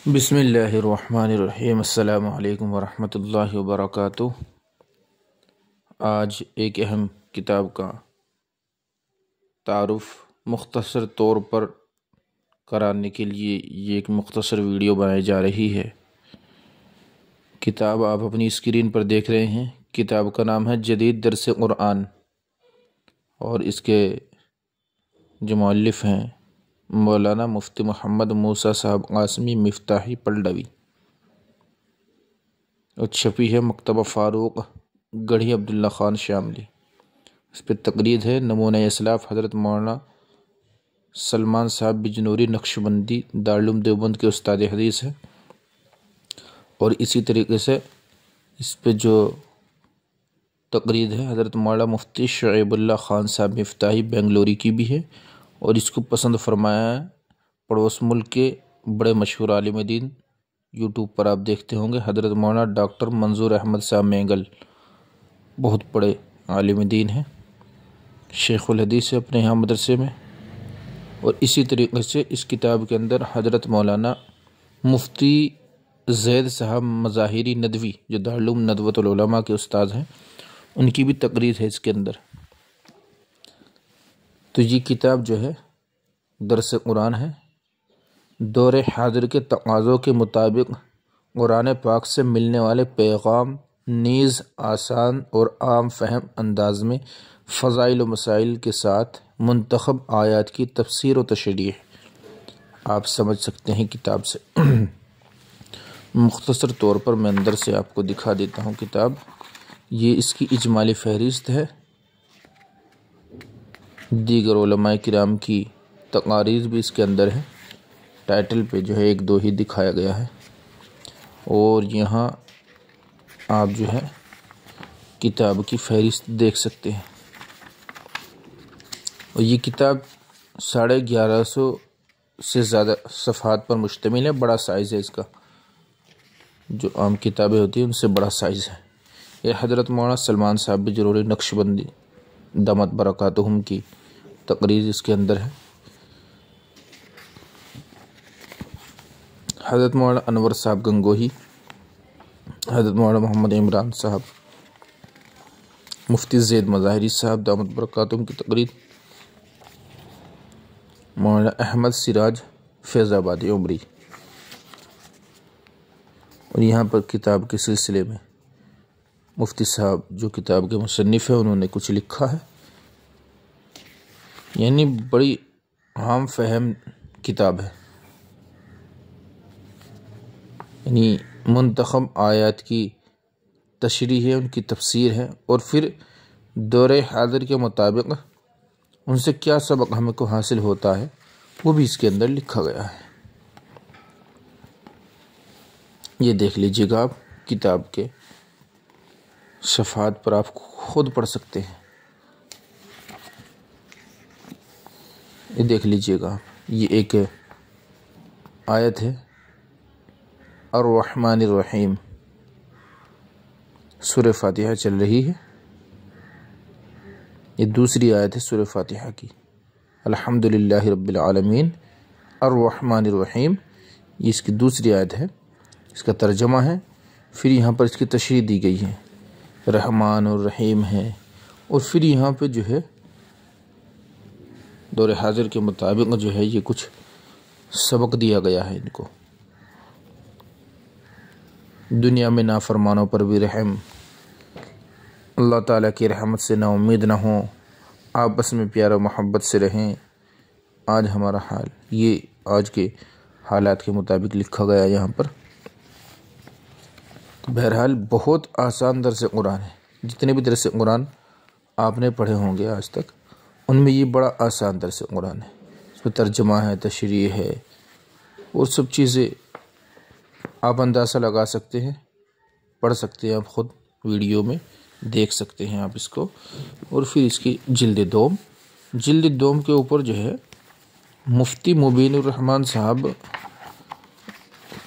بسم اللہ الرحمن الرحیم۔ السلام علیکم ورحمۃ اللہ وبرکاتہ۔ آج ایک اہم کتاب کا تعارف مختصر طور پر کرانے کے لیے یہ ایک مختصر ویڈیو بنائی جا رہی ہے۔ کتاب آپ اپنی اسکرین پر دیکھ رہے ہیں۔ کتاب کا نام ہے جدید درس قرآن، اور اس کے جو مؤلف ہیں مولانا مفتی محمد موسیٰ صاحب قاسمی مفتاحی پلڈوی، اور چھپی ہے مکتبہ فاروق گڑھی عبداللہ خان شاملی۔ اس پہ تقریر ہے نمونہ اسلاف حضرت مولانا سلمان صاحب بجنوری نقشبندی دارالعلوم دیوبند کے استاد حدیث ہیں، اور اسی طریقے سے اس پہ جو تقریر ہے حضرت مولانا مفتی شعیب اللہ خان صاحب مفتاحی بنگلوری کی بھی ہے، اور اس کو پسند فرمایا ہے پڑوس ملک کے بڑے مشہور عالم دین، یوٹیوب پر آپ دیکھتے ہوں گے، حضرت مولانا ڈاکٹر منظور احمد صاحب مینگل، بہت بڑے عالم دین ہیں، شیخ الحدیث ہے اپنے یہاں مدرسے میں۔ اور اسی طریقے سے اس کتاب کے اندر حضرت مولانا مفتی زید صاحب مظاہری ندوی جو دارالعلوم ندوۃ العلماء کے استاد ہیں، ان کی بھی تقریر ہے اس کے اندر۔ تو یہ کتاب جو ہے درس قرآن ہے، دور حاضر کے تقاضوں کے مطابق قرآن پاک سے ملنے والے پیغام نیز آسان اور عام فہم انداز میں فضائل و مسائل کے ساتھ منتخب آیات کی تفسیر و تشریح آپ سمجھ سکتے ہیں کتاب سے۔ مختصر طور پر میں اندر سے آپ کو دکھا دیتا ہوں کتاب۔ یہ اس کی اجمالی فہرست ہے، دیگر علماء کرام کی تقاریر بھی اس کے اندر ہے، ٹائٹل پہ جو ہے ایک دو ہی دکھایا گیا ہے، اور یہاں آپ جو ہے کتاب کی فہرست دیکھ سکتے ہیں۔ اور یہ کتاب 1150 سے زیادہ صفحات پر مشتمل ہے، بڑا سائز ہے اس کا، جو عام کتابیں ہوتی ہیں ان سے بڑا سائز ہے۔ یہ حضرت مولانا سلمان صاحب بجنوری نقشبندی دامت برکاتہم کی تقریر اس کے اندر ہے۔ حضرت مولانا انور صاحب گنگوہی، حضرت مولانا محمد عمران صاحب، مفتی زید مظاہری صاحب دامت برکاتہم کی تقریر، مولانا احمد سراج فیض آبادی عمری۔ اور یہاں پر کتاب کے سلسلے میں مفتی صاحب جو کتاب کے مصنف ہیں انہوں نے کچھ لکھا ہے، یعنی بڑی عام فہم کتاب ہے، یعنی منتخب آیات کی تشریح ہے، ان کی تفسیر ہے، اور پھر دور حاضر کے مطابق ان سے کیا سبق ہمیں کو حاصل ہوتا ہے وہ بھی اس کے اندر لکھا گیا ہے۔ یہ دیکھ لیجیے گا، آپ کتاب کے صفحات پر آپ خود پڑھ سکتے ہیں۔ یہ دیکھ لیجیے گا، یہ ایک آیت ہے الرحمن الرحیم، سورہ فاتحہ چل رہی ہے، یہ دوسری آیت ہے سورہ فاتحہ کی، الحمدللہ رب العالمین الرحمن الرحیم، یہ اس کی دوسری آیت ہے، اس کا ترجمہ ہے، پھر یہاں پر اس کی تشریح دی گئی ہے، رحمان اور رحیم ہے، اور پھر یہاں پہ جو ہے دور حاضر کے مطابق جو ہے یہ کچھ سبق دیا گیا ہے ان کو، دنیا میں نافرمانوں پر بھی رحم، اللہ تعالیٰ کی رحمت سے نا امید نہ ہوں، آپس میں پیار و محبت سے رہیں۔ آج ہمارا حال یہ آج کے حالات کے مطابق لکھا گیا یہاں پر۔ بہرحال بہت آسان درس قرآن ہے، جتنے بھی درس قرآن آپ نے پڑھے ہوں گے آج تک ان میں یہ بڑا آسان درس قرآن ہے، اس میں ترجمہ ہے، تشریح ہے، اور سب چیزیں آپ اندازہ لگا سکتے ہیں، پڑھ سکتے ہیں، آپ خود ویڈیو میں دیکھ سکتے ہیں آپ اس کو۔ اور پھر اس کی جلد دوم کے اوپر جو ہے مفتی مبین الرحمن صاحب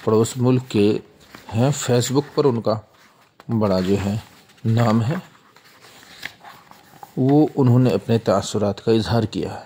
پڑوس ملک کے ہیں، فیس بک پر ان کا بڑا جو ہے نام ہے، وہ انہوں نے اپنے تاثرات کا اظہار کیا ہے۔